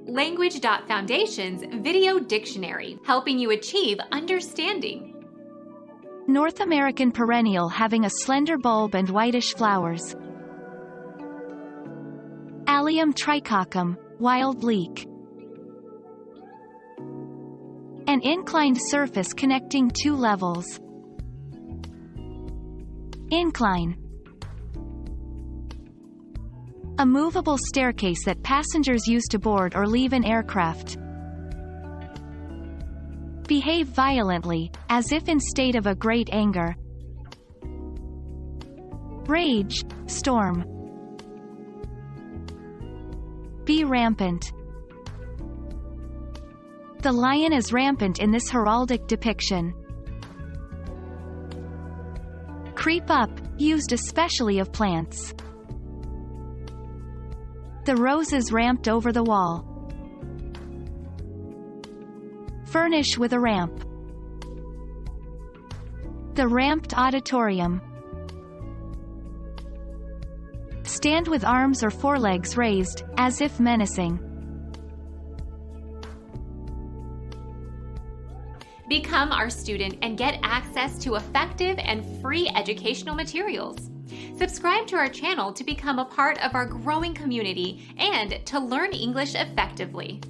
Language.Foundation's Video Dictionary, helping you achieve understanding. North American perennial having a slender bulb and whitish flowers. Allium tricoccum, wild leek. An inclined surface connecting two levels. Incline. A movable staircase that passengers use to board or leave an aircraft. Behave violently, as if in state of a great anger. Rage, storm. Be rampant. The lion is rampant in this heraldic depiction. Creep up, used especially of plants. The roses ramped over the wall. Furnish with a ramp. The ramped auditorium. Stand with arms or forelegs raised, as if menacing. Become our student and get access to effective and free educational materials. Subscribe to our channel to become a part of our growing community and to learn English effectively.